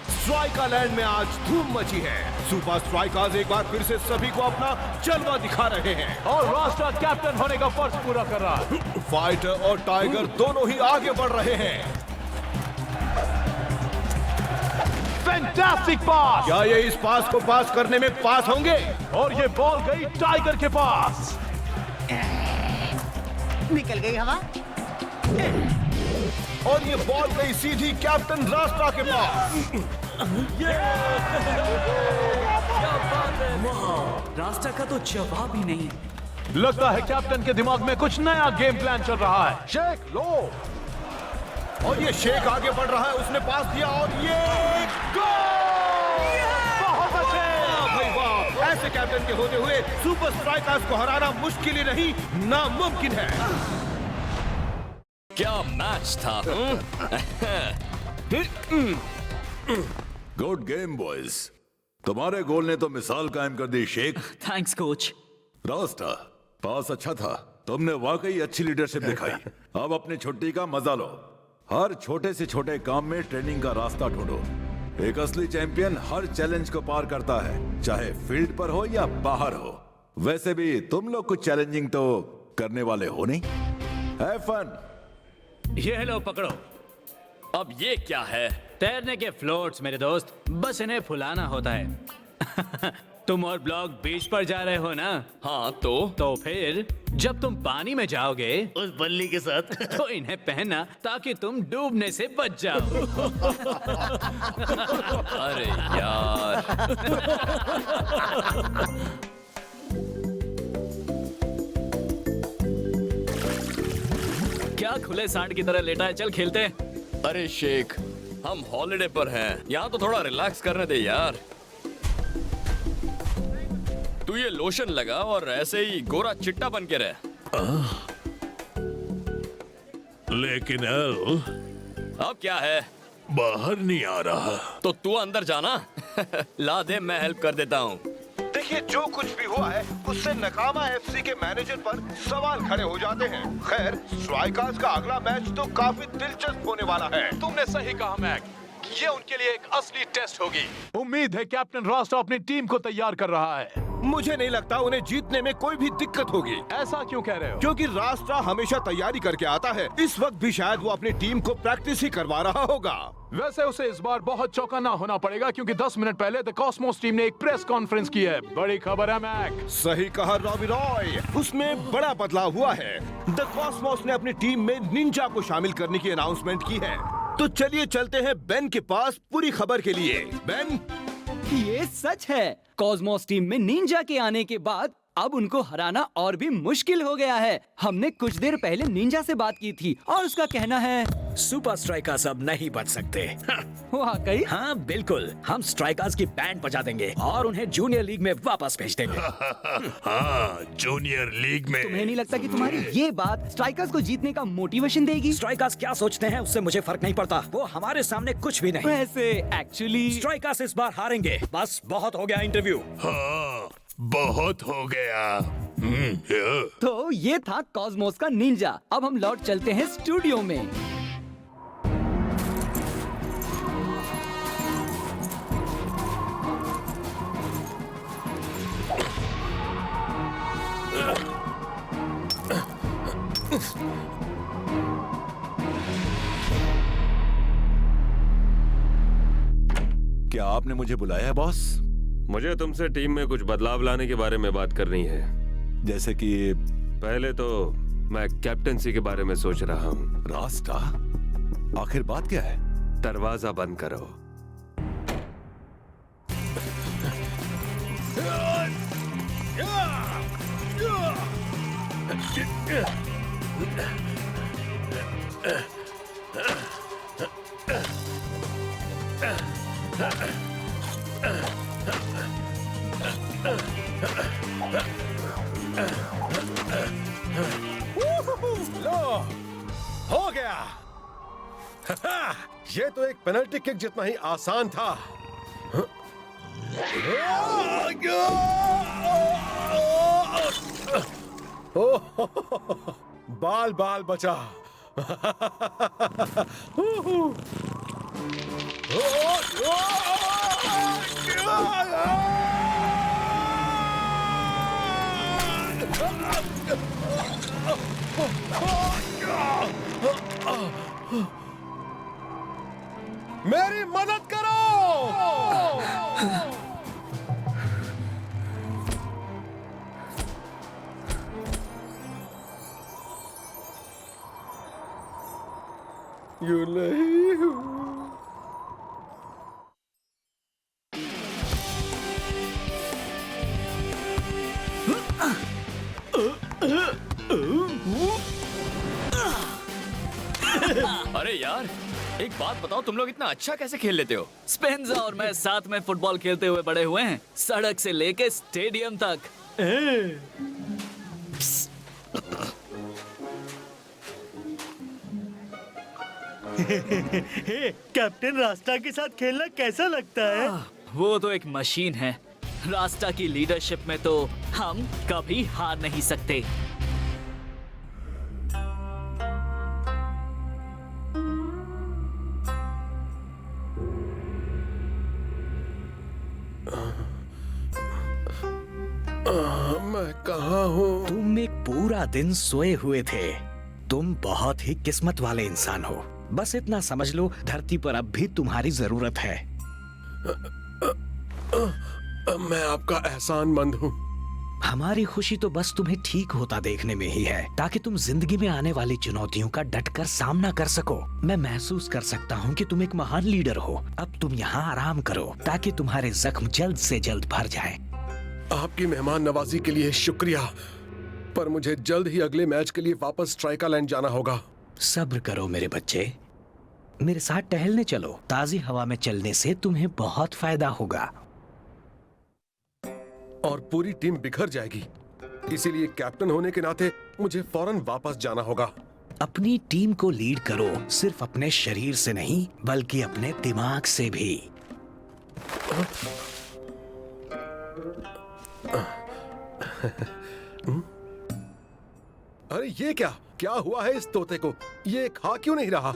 स्ट्राइकालैंड में आज धूम मची है। सुपर स्ट्राइकर्स एक बार फिर से सभी को अपना जलवा दिखा रहे हैं और राष्ट्र कैप्टन होने का फर्ज पूरा कर रहा है। फाइटर और टाइगर दोनों ही आगे बढ़ रहे हैं। फैंटास्टिक पास! क्या ये इस पास को पास करने में पास होंगे? और ये बॉल गई टाइगर के पास। निकल गई हवा। और ये बॉल गई सीधी कैप्टन राष्ट्र के पास। रास्ता का तो जवाब ही नहीं। लगता है कैप्टन के दिमाग में कुछ नया गेम प्लान चल रहा है। शेख लो। और ये शेख आगे बढ़ रहा है, उसने पास दिया और ये गोल! बहुत अच्छे! भाई वाह! ऐसे कैप्टन के होते हुए सुपर स्ट्राइकर्स को हराना मुश्किल ही नहीं, नामुमकिन है। क्या मैच था? Good game boys. तुम्हारे गोल ने तो मिसाल कायम कर दी शेख। Thanks coach. रास्ता पास अच्छा था, तुमने वाकई अच्छी लीडरशिप दिखाई। अब अपनी छुट्टी का मजा लो। हर छोटे से छोटे काम में ट्रेनिंग का रास्ता ढूंढो। एक असली चैंपियन हर चैलेंज को पार करता है, चाहे फील्ड पर हो या बाहर हो। वैसे भी तुम लोग कुछ चैलेंजिंग तो करने वाले हो नहीं। Have fun. ये लो पकड़ो। अब ये क्या है? तैरने के फ्लोट्स मेरे दोस्त, बस इन्हें फुलाना होता है। तुम और ब्लॉक बीच पर जा रहे हो ना? हाँ तो फिर जब तुम पानी में जाओगे उस बल्ली के साथ तो इन्हें पहनना ताकि तुम डूबने से बच जाओ। अरे यार। क्या खुले सांड की तरह लेटा है? चल खेलते हैं। अरे शेख, हम हॉलिडे पर हैं, यहाँ तो थोड़ा रिलैक्स करने दे यार। तू ये लोशन लगा और ऐसे ही गोरा चिट्टा बन के रह। लेकिन एल अब क्या है? बाहर नहीं आ रहा। तो तू अंदर जाना। ला दे, मैं हेल्प कर देता हूँ। देखिए, जो कुछ भी हुआ है उससे नकामा एफसी के मैनेजर पर सवाल खड़े हो जाते हैं। खैर, स्ट्राइकर्स का अगला मैच तो काफी दिलचस्प होने वाला है। तुमने सही कहा मैक, ये उनके लिए एक असली टेस्ट होगी। उम्मीद है कैप्टन राष्ट्र अपनी टीम को तैयार कर रहा है। मुझे नहीं लगता उन्हें जीतने में कोई भी दिक्कत होगी। ऐसा क्यों कह रहे हो? क्योंकि राष्ट्र हमेशा तैयारी करके आता है। इस वक्त भी शायद वो अपनी टीम को प्रैक्टिस ही करवा रहा होगा। वैसे उसे इस बार बहुत चौकन्ना होना पड़ेगा क्योंकि 10 मिनट पहले द कॉस्मोस टीम ने एक प्रेस कॉन्फ्रेंस की है। बड़ी खबर है मैक। सही कहा रॉबी रॉय, उसमें बड़ा बदलाव हुआ है। द कॉस्मोस ने अपनी टीम में निंजा को शामिल करने की अनाउंसमेंट की है। तो चलिए चलते हैं बेन के पास पूरी खबर के लिए। बेन, ये सच है। कॉस्मोस टीम में निंजा के आने के बाद अब उनको हराना और भी मुश्किल हो गया है। हमने कुछ देर पहले निंजा से बात की थी और उसका कहना है सुपर स्ट्राइकर्स अब नहीं बच सकते। वाकई? हाँ बिल्कुल, हम स्ट्राइकर्स की बैंड बजा देंगे और उन्हें जूनियर लीग में वापस भेज देंगे। हाँ, जूनियर लीग में। तुम्हें नहीं लगता कि तुम्हारी ये बात स्ट्राइकर्स को जीतने का मोटिवेशन देगी? स्ट्राइकर्स क्या सोचते हैं उससे मुझे फर्क नहीं पड़ता। वो हमारे सामने कुछ भी नहीं। वैसे एक्चुअली स्ट्राइकर्स इस बार हारेंगे। बस बहुत हो गया इंटरव्यू। हाँ, बहुत हो गया। तो ये था कॉस्मोस का निंजा। अब हम लौट चलते हैं स्टूडियो में। क्या आपने मुझे बुलाया है बॉस? मुझे तुमसे टीम में कुछ बदलाव लाने के बारे में बात करनी है। जैसे कि? पहले तो मैं कैप्टनसी के बारे में सोच रहा हूँ। रास्ता? आखिर बात क्या है? दरवाजा बंद करो। लो, हो गया। ये तो एक पेनल्टी किक जितना ही आसान था। बाल बाल बचा। मेरी मदद करो। यू नहीं हूँ। अरे यार, एक बात बताओ, तुम लोग इतना अच्छा कैसे खेल लेते हो? स्पेंजा और मैं साथ में फुटबॉल खेलते हुए बड़े हुए हैं, सड़क से लेके स्टेडियम तक। कैप्टन रास्ता के साथ खेलना कैसा लगता है? वो तो एक मशीन है। रास्ता की लीडरशिप में तो हम कभी हार नहीं सकते। मैं कहाँ हूँ? तुम एक पूरा दिन सोए हुए थे। तुम बहुत ही किस्मत वाले इंसान हो। बस इतना समझ लो, धरती पर अब भी तुम्हारी जरूरत है। मैं आपका एहसानमंद हूँ। हमारी खुशी तो बस तुम्हें ठीक होता देखने में ही है, ताकि तुम जिंदगी में आने वाली चुनौतियों का डटकर सामना कर सको। मैं महसूस कर सकता हूँ कि तुम एक महान लीडर हो। अब तुम यहाँ आराम करो, ताकि तुम्हारे जख्म जल्द से जल्द भर जाएं। आपकी मेहमान नवाजी के लिए शुक्रिया, पर मुझे जल्द ही अगले मैच के लिए वापस स्ट्राइकालैंड जाना होगा। सब्र करो मेरे बच्चे, मेरे साथ टहलने चलो। ताजी हवा में चलने से तुम्हें बहुत फायदा होगा। और पूरी टीम बिखर जाएगी, इसीलिए कैप्टन होने के नाते मुझे फौरन वापस जाना होगा। अपनी टीम को लीड करो, सिर्फ अपने शरीर से नहीं, बल्कि अपने दिमाग से भी। अरे ये क्या हुआ है इस तोते को? ये खा क्यों नहीं रहा?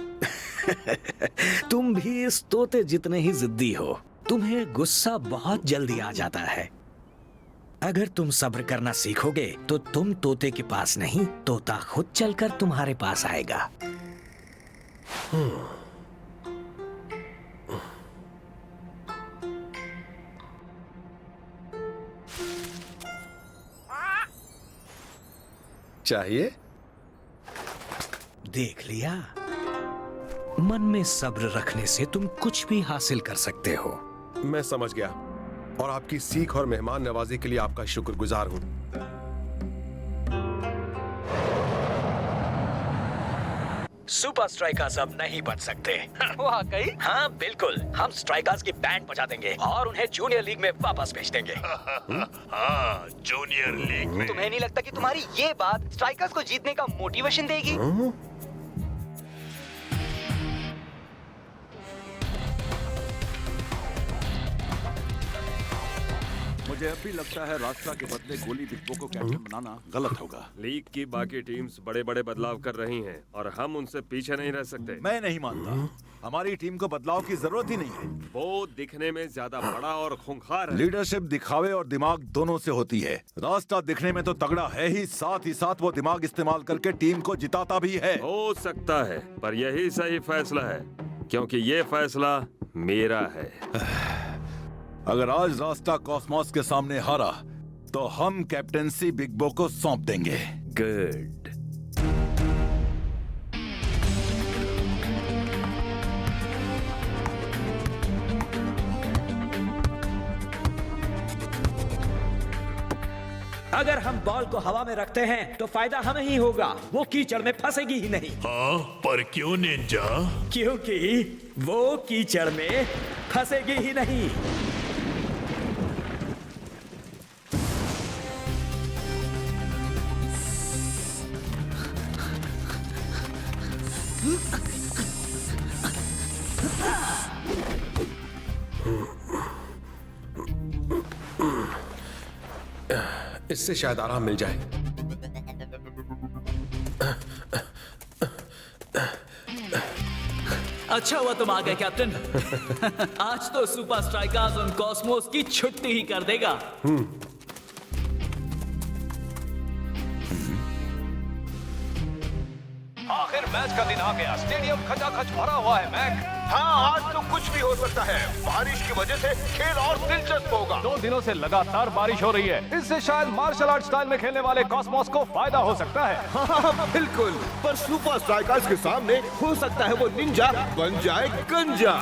तुम भी इस तोते जितने ही जिद्दी हो। तुम्हें गुस्सा बहुत जल्दी आ जाता है। अगर तुम सब्र करना सीखोगे तो तुम तोते के पास नहीं, तोता खुद चलकर तुम्हारे पास आएगा। चाहिए? देख लिया, मन में सब्र रखने से तुम कुछ भी हासिल कर सकते हो। मैं समझ गया, और आपकी सीख और मेहमान नवाजी के लिए आपका शुक्रगुजार हूं। सुपर स्ट्राइकर्स अब नहीं बन सकते। वाकई? हाँ बिल्कुल, हम स्ट्राइकर्स की बैंड बजा देंगे और उन्हें जूनियर लीग में वापस भेज देंगे। हाँ, जूनियर लीग में। तुम्हें नहीं लगता कि तुम्हारी ये बात स्ट्राइकर्स को जीतने का मोटिवेशन देगी? मुझे अब भी लगता है रास्ता के बदले गोली बिग्बो को कैप्टन बनाना गलत होगा। लीग की बाकी टीम्स बड़े बड़े बदलाव कर रही हैं और हम उनसे पीछे नहीं रह सकते। मैं नहीं मानता, हमारी टीम को बदलाव की जरूरत ही नहीं है। वो दिखने में ज्यादा बड़ा और खूंखार है। लीडरशिप दिखावे और दिमाग दोनों से होती है। रास्ता दिखने में तो तगड़ा है ही, साथ ही साथ वो दिमाग इस्तेमाल करके टीम को जिताता भी है। हो सकता है, पर यही सही फैसला है, क्योंकि ये फैसला मेरा है। अगर आज रास्ता कॉस्मोस के सामने हारा तो हम कैप्टेंसी बिग्बो को सौंप देंगे। गुड। अगर हम बॉल को हवा में रखते हैं तो फायदा हमें ही होगा, वो कीचड़ में फंसेगी ही नहीं। हाँ, पर क्यों निंजा? क्योंकि वो कीचड़ में फंसेगी ही नहीं। इससे शायद आराम मिल जाए। अच्छा हुआ तुम आ गए कैप्टन। आज तो सुपर स्ट्राइकर्स और कॉस्मोस की छुट्टी ही कर देगा। मैच का दिन आ गया। स्टेडियम खचाखच भरा हुआ है मैक। हाँ, आज तो कुछ भी हो सकता है। बारिश की वजह से खेल और दिलचस्प होगा। 2 दिनों से लगातार बारिश हो रही है। इससे शायद मार्शल आर्ट स्टाइल में खेलने वाले कॉस्मोस को फायदा हो सकता है। हाँ, बिल्कुल। पर सुपर स्ट्राइकर्स के सामने हो सकता है वो निंजा बन जाए गंजा।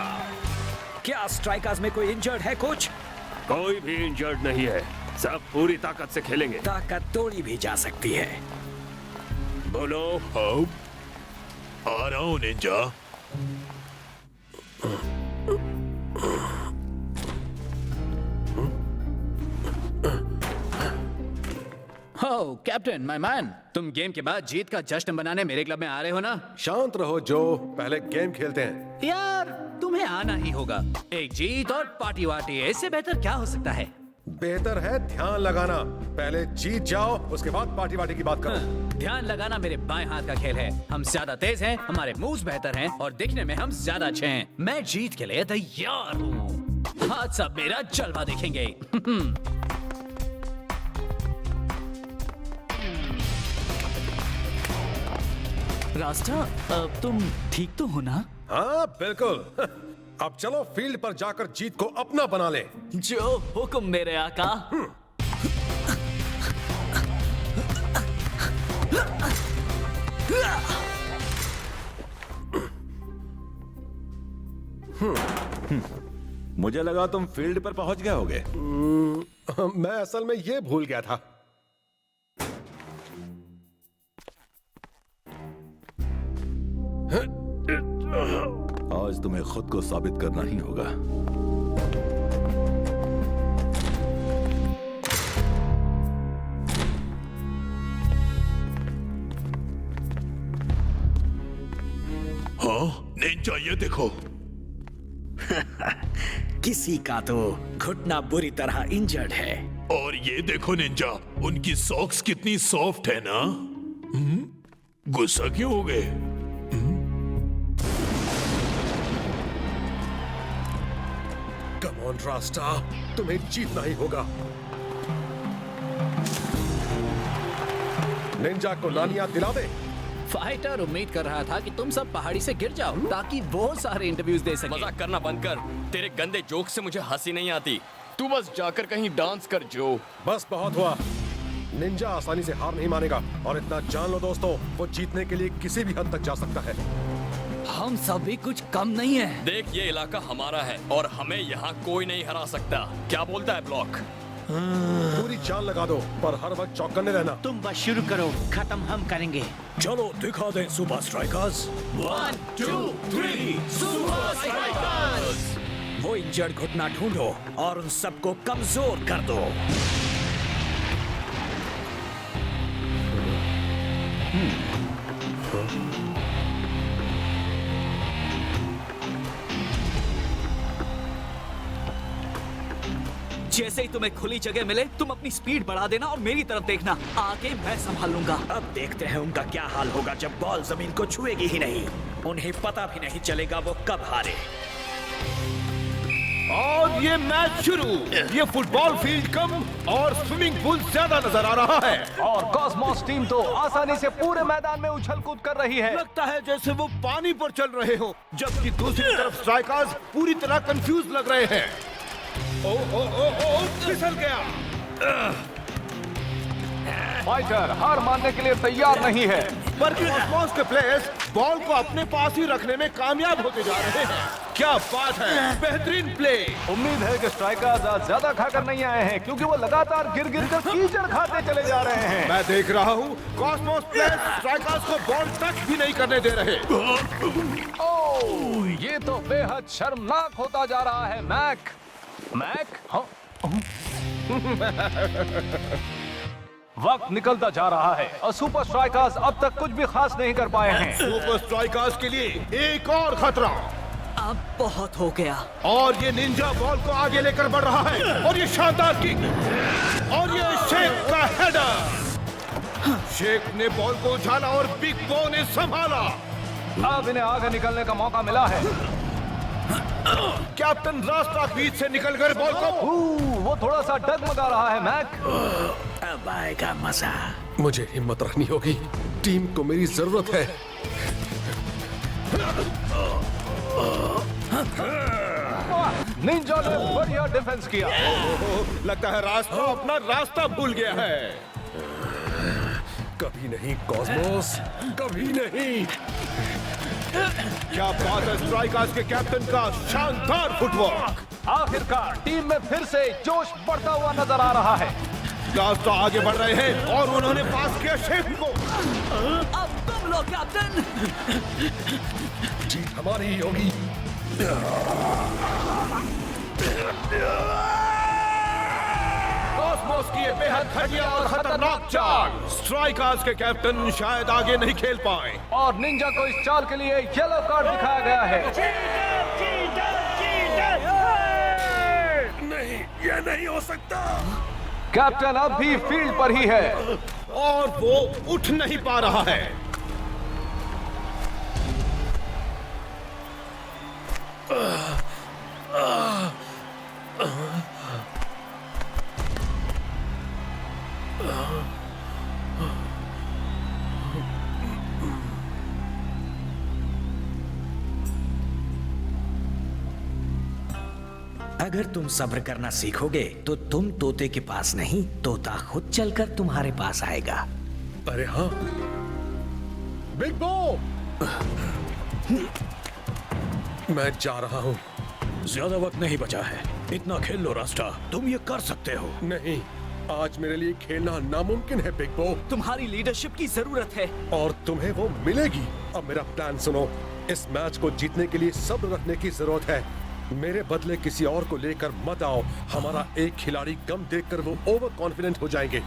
क्या स्ट्राइकर्स में कोई इंजर्ड है कुछ? कोई भी इंजर्ड नहीं है, सब पूरी ताकत से खेलेंगे। ताकत तोड़ी भी जा सकती है। बोलो। आ रहा हूँ निंजा। हो कैप्टन माय मैन, तुम गेम के बाद जीत का जश्न मनाने मेरे क्लब में आ रहे हो ना? शांत रहो जो, पहले गेम खेलते हैं। यार तुम्हें आना ही होगा। एक जीत और पार्टी वार्टी, इससे बेहतर क्या हो सकता है? बेहतर है ध्यान लगाना। पहले जीत जाओ, उसके बाद पार्टी वार्टी की बात करो। ध्यान लगाना मेरे बाएं हाथ का खेल है। हम ज्यादा तेज हैं, हमारे मूव्स बेहतर हैं और दिखने में हम ज्यादा अच्छे हैं। मैं जीत के लिए तैयार हूँ। हाथ सब मेरा जलवा देखेंगे। रास्ता, अब तुम ठीक तो हो ना? हाँ बिल्कुल। अब चलो फील्ड पर जाकर जीत को अपना बना ले। जो हुक्म मेरे आका। मुझे लगा तुम फील्ड पर पहुंच गए होगे। मैं असल में ये भूल गया था। आज तुम्हें खुद को साबित करना ही होगा। हाँ निंजा, ये देखो। किसी का तो घुटना बुरी तरह इंजर्ड है। और ये देखो निंजा, उनकी सॉक्स कितनी सॉफ्ट है ना। गुस्सा क्यों हो गए? कम ऑन रास्ता, तुम्हें जीतना ही होगा। निंजा को नानियां दिला दे। फाइटर उम्मीद कर रहा था कि तुम सब पहाड़ी से गिर जाओ ताकि वो सारे इंटरव्यूज दे सके। मजाक करना बंद कर। तेरे गंदे जोक से मुझे हंसी नहीं आती। तू बस जाकर कहीं डांस कर जो। बस बहुत हुआ। निंजा आसानी से हार नहीं मानेगा और इतना जान लो दोस्तों, वो जीतने के लिए किसी भी हद तक जा सकता है। हम सब भी कुछ कम नहीं है। देख, ये इलाका हमारा है और हमें यहाँ कोई नहीं हरा सकता। क्या बोलता है ब्लॉक? पूरी जान लगा दो, पर हर वक्त चौकन्ने रहना। तुम बस शुरू करो, खत्म हम करेंगे। चलो दिखा दें सुपर स्ट्राइकर्स। 1 2 3 super strikers. वो इंजर्ड घुटना ढूंढो और उन सबको कमजोर कर दो। जैसे ही तुम्हें खुली जगह मिले, तुम अपनी स्पीड बढ़ा देना और मेरी तरफ देखना। आगे मैं संभाल लूंगा। अब देखते हैं उनका क्या हाल होगा जब बॉल जमीन को छुएगी ही नहीं। उन्हें पता भी नहीं चलेगा वो कब हारे। और ये मैच शुरू। ये फुटबॉल फील्ड कम और स्विमिंग पूल ज्यादा नजर आ रहा है। और कॉस्मोस टीम तो आसानी से पूरे मैदान में उछल कूद कर रही है। लगता है जैसे वो पानी पर चल रहे हो, जबकि दूसरी तरफ स्ट्राइकर्स पूरी तरह कंफ्यूज लग रहे हैं। ओ ओ ओ ओ, फिसल गया। फाइटर हार मानने के लिए तैयार नहीं है। पर कॉस्मोस के प्लेयर्स बॉल को अपने पास ही रखने में कामयाब होते जा रहे हैं। क्या बात है, बेहतरीन प्ले। उम्मीद है कि स्ट्राइकर्स आज ज्यादा खाकर नहीं आए हैं, क्योंकि वो लगातार गिर गिर कर कीचड़ खाते चले जा रहे हैं। मैं देख रहा हूँ कॉस्मोस प्लेयर्स स्ट्राइकर्स को बॉल टच भी नहीं करने दे रहे। ओह, ये तो बेहद शर्मनाक होता जा रहा है मैक। हाँ? वक्त निकलता जा रहा है और सुपर स्ट्राइकर्स अब तक कुछ भी खास नहीं कर पाए हैं। सुपर स्ट्राइकर्स के लिए एक और खतरा। अब बहुत हो गया। और ये निंजा बॉल को आगे लेकर बढ़ रहा है और ये शानदार किक और ये शेख का हेडर। शेख ने बॉल को उछाला और बिग बो ने संभाला। अब इन्हें आगे निकलने का मौका मिला है। कैप्टन रास्ता बीच से निकल कर बॉल को। वो थोड़ा सा डगमगा रहा है मैक। अब आएगा मजा। मुझे हिम्मत रखनी होगी, टीम को मेरी जरूरत है। निंजा ने बढ़िया डिफेंस किया। लगता है रास्ता अपना रास्ता भूल गया है। कभी नहीं कॉस्मोस, कभी नहीं। क्या बात है स्ट्राइकर्स के कैप्टन का शानदार फुटवर्क। आखिरकार टीम में फिर से जोश बढ़ता हुआ नजर आ रहा है। रास्ता आगे बढ़ रहे हैं और उन्होंने पास किया शेख को। अब तुम लोग कैप्टन। जीत हमारी ही होगी। कॉस्मोस की ये बेहद घटिया और खतरनाक चाल। स्ट्राइकर्स के कैप्टन शायद आगे नहीं खेल पाए। और निंजा को इस चाल के लिए येलो कार्ड दिखाया गया है। नहीं, ये नहीं हो सकता। कैप्टन अब भी फील्ड पर ही है और वो उठ नहीं पा रहा है। अगर तुम सब्र करना सीखोगे तो तुम तोते के पास नहीं, तोता खुद चलकर तुम्हारे पास आएगा। अरे हाँ, बिग बो, मैं जा रहा हूँ। ज्यादा वक्त नहीं बचा है, इतना खेल लो रास्ता, तुम ये कर सकते हो। नहीं, आज मेरे लिए खेलना नामुमकिन है बिग बो। तुम्हारी लीडरशिप की जरूरत है और तुम्हें वो मिलेगी। अब मेरा प्लान सुनो। इस मैच को जीतने के लिए सब्र रखने की जरूरत है। मेरे बदले किसी और को लेकर मत आओ। हमारा एक खिलाड़ी कम देखकर वो ओवर कॉन्फिडेंट हो जाएंगे।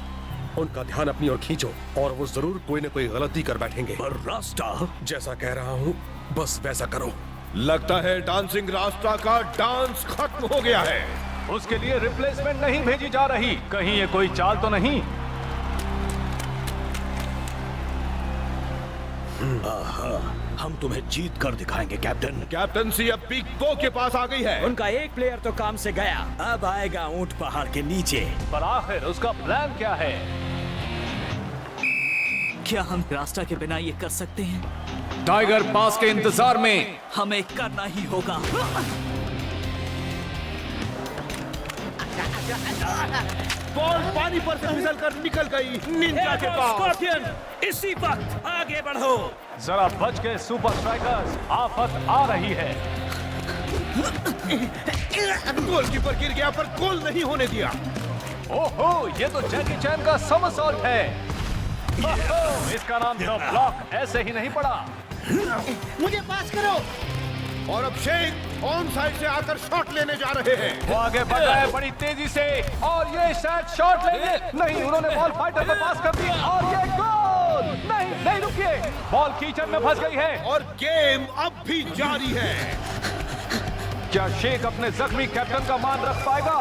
उनका ध्यान अपनी ओर खींचो और वो जरूर कोई न कोई गलती कर बैठेंगे। पर रास्ता, जैसा कह रहा हूँ बस वैसा करो। लगता है डांसिंग रास्ता का डांस खत्म हो गया है। उसके लिए रिप्लेसमेंट नहीं भेजी जा रही। कहीं ये कोई चाल तो नहीं? हम तुम्हें जीत कर दिखाएंगे कैप्टन। कैप्टनसी अब बिग बो के पास आ गई है। उनका एक प्लेयर तो काम से गया, अब आएगा ऊंट पहाड़ के नीचे। पर आखिर उसका प्लान क्या है? क्या हम रास्ता के बिना ये कर सकते हैं? टाइगर पास के इंतजार में हमें करना ही होगा। बॉल पानी पर से फिसल कर निकल गई निंजा के पास। स्कॉर्पियन, इसी वक्त आगे बढ़ो। जरा बच के सुपर स्ट्राइकर्स, आफत आ रही है। गोलकीपर गिर गया पर गोल नहीं होने दिया। ओहो, ये तो जैकी चैन का समरसॉल्ट है। ओहो, इसका नाम तो ब्लॉक ऐसे ही नहीं पड़ा। मुझे पास करो। और अब शेख ऑन साइड से आकर शॉट लेने जा रहे हैं। वो आगे बढ़ रहा है बड़ी तेजी से और ये शायद शॉट लेंगे। नहीं, उन्होंने बॉल फाइटर को पास कर दी और ये गोल। नहीं नहीं, रुकिए, बॉल कीचड़ में फंस गई है और गेम अब भी जारी है। क्या शेख अपने जख्मी कैप्टन का मान रख पाएगा?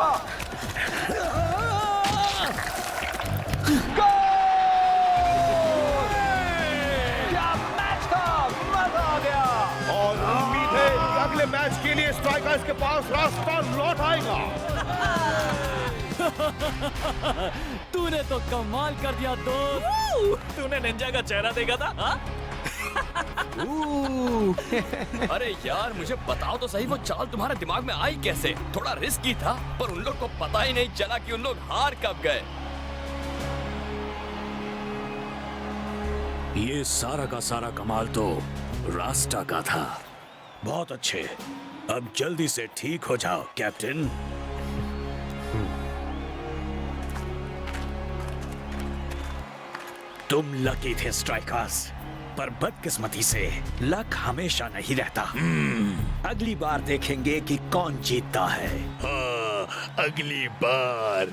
गोल! क्या मैच था, मजा आ गया। और उम्मीद है कि अगले मैच के लिए स्ट्राइकर्स के पास रास्ता लौट आएगा। तूने तो कमाल कर दिया दोस्त। तूने निंजा का चेहरा देखा था? हाँ? अरे यार, मुझे बताओ तो सही, वो चाल तुम्हारे दिमाग में आई कैसे? थोड़ा रिस्की था, पर उन लोग को पता ही नहीं चला कि उन लोग हार कब गए। ये सारा का सारा कमाल तो रास्ता का था। बहुत अच्छे, अब जल्दी से ठीक हो जाओ कैप्टन। तुम लकी थे स्ट्राइकर्स, पर बदकिस्मती से लक हमेशा नहीं रहता। अगली बार देखेंगे कि कौन जीतता है। अगली बार।